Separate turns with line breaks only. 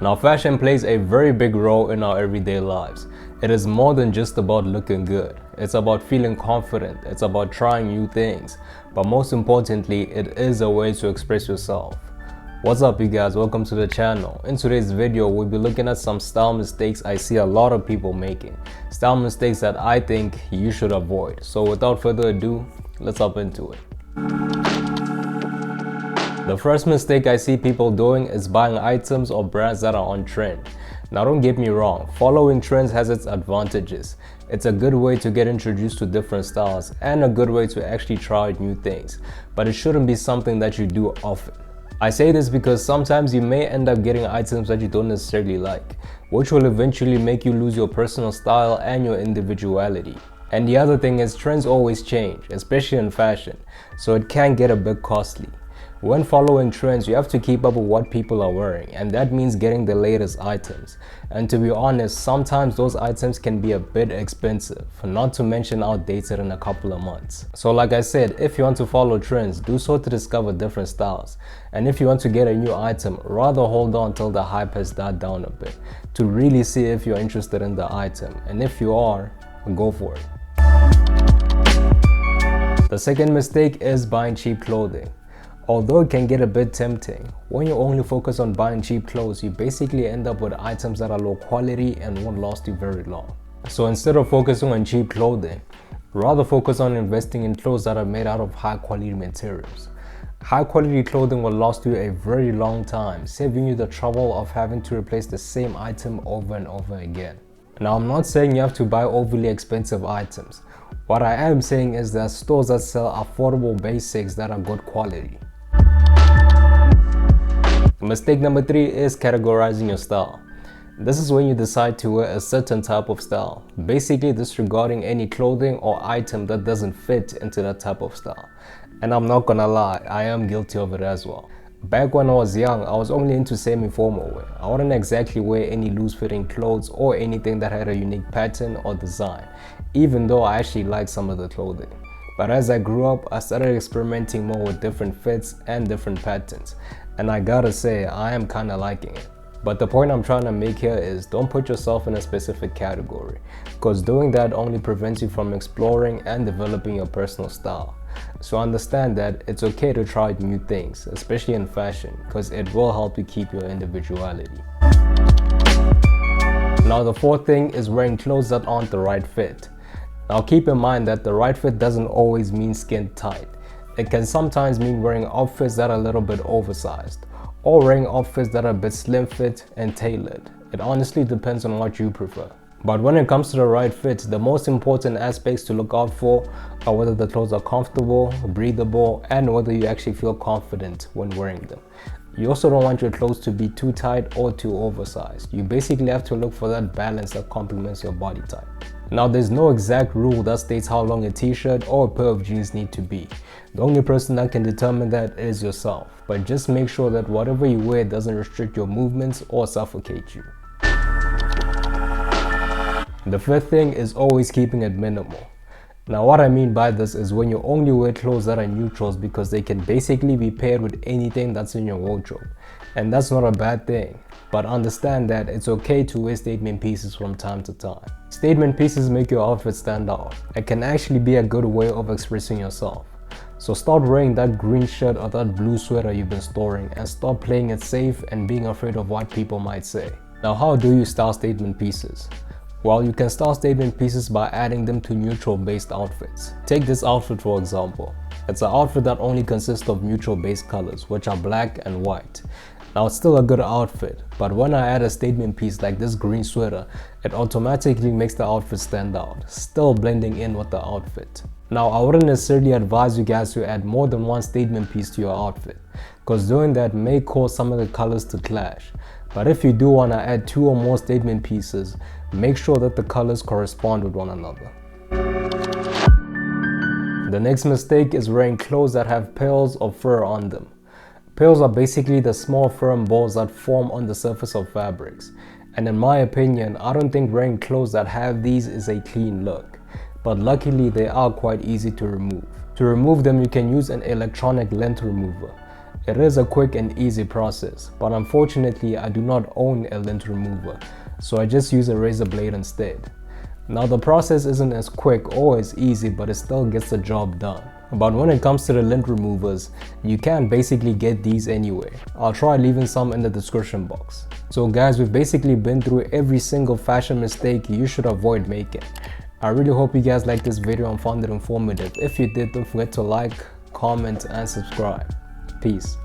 Now, fashion plays a very big role in our everyday lives. It is more than just about looking good. It's about feeling confident. It's about trying new things. But most importantly, it is a way to express yourself. What's up, you guys? Welcome to the channel. In today's video, we'll be looking at some style mistakes I see a lot of people making. Style mistakes that I think you should avoid. So without further ado, let's hop into it. The first mistake I see people doing is buying items or brands that are on trend. Now, don't get me wrong, following trends has its advantages. It's a good way to get introduced to different styles and a good way to actually try new things, but it shouldn't be something that you do often. I say this because sometimes you may end up getting items that you don't necessarily like, which will eventually make you lose your personal style and your individuality. And the other thing is, trends always change, especially in fashion, so it can get a bit costly. When following trends, you have to keep up with what people are wearing, and that means getting the latest items. And to be honest, sometimes those items can be a bit expensive, not to mention outdated in a couple of months. So like I said, if you want to follow trends, do so to discover different styles. And if you want to get a new item, rather hold on till the hype has died down a bit, to really see if you're interested in the item. And if you are, go for it. The second mistake is buying cheap clothing. Although it can get a bit tempting, when you only focus on buying cheap clothes, you basically end up with items that are low quality and won't last you very long. So instead of focusing on cheap clothing, rather focus on investing in clothes that are made out of high quality materials. High quality clothing will last you a very long time, saving you the trouble of having to replace the same item over and over again. Now, I'm not saying you have to buy overly expensive items. What I am saying is there are stores that sell affordable basics that are good quality. Mistake number 3 is categorizing your style. This is when you decide to wear a certain type of style, basically disregarding any clothing or item that doesn't fit into that type of style. And I'm not gonna lie, I am guilty of it as well. Back when I was young, I was only into semi-formal wear. I wouldn't exactly wear any loose-fitting clothes or anything that had a unique pattern or design, even though I actually liked some of the clothing. But as I grew up, I started experimenting more with different fits and different patterns. And I gotta say, I am kinda liking it. But the point I'm trying to make here is, don't put yourself in a specific category, because doing that only prevents you from exploring and developing your personal style. So understand that it's okay to try new things, especially in fashion, because it will help you keep your individuality. Now, the fourth thing is wearing clothes that aren't the right fit. Now, keep in mind that the right fit doesn't always mean skin tight. It can sometimes mean wearing outfits that are a little bit oversized, or wearing outfits that are a bit slim fit and tailored. It honestly depends on what you prefer. But when it comes to the right fit, the most important aspects to look out for are whether the clothes are comfortable, breathable, and whether you actually feel confident when wearing them. You also don't want your clothes to be too tight or too oversized. You basically have to look for that balance that complements your body type. Now, there's no exact rule that states how long a t-shirt or a pair of jeans need to be. The only person that can determine that is yourself. But just make sure that whatever you wear doesn't restrict your movements or suffocate you. The fifth thing is always keeping it minimal. Now, what I mean by this is when you only wear clothes that are neutrals, because they can basically be paired with anything that's in your wardrobe. And that's not a bad thing. But understand that it's okay to wear statement pieces from time to time. Statement pieces make your outfit stand out. It can actually be a good way of expressing yourself. So start wearing that green shirt or that blue sweater you've been storing, and stop playing it safe and being afraid of what people might say. Now, how do you style statement pieces? Well, you can style statement pieces by adding them to neutral based outfits. Take this outfit for example. It's an outfit that only consists of neutral based colors, which are black and white. Now, it's still a good outfit, but when I add a statement piece like this green sweater, it automatically makes the outfit stand out, still blending in with the outfit. Now, I wouldn't necessarily advise you guys to add more than one statement piece to your outfit, because doing that may cause some of the colors to clash. But if you do want to add 2 or more statement pieces, make sure that the colors correspond with one another. The next mistake is wearing clothes that have pearls or fur on them. Pearls are basically the small firm balls that form on the surface of fabrics. And in my opinion, I don't think wearing clothes that have these is a clean look. But luckily, they are quite easy to remove. To remove them, you can use an electronic lint remover. It is a quick and easy process, but unfortunately I do not own a lint remover, so I just use a razor blade instead. Now the process isn't as quick or as easy, but it still gets the job done. But when it comes to the lint removers, you can basically get these anywhere. I'll try leaving some in the description box. So guys, we've basically been through every single fashion mistake you should avoid making. I really hope you guys liked this video and found it informative. If you did, don't forget to like, comment and subscribe. Peace.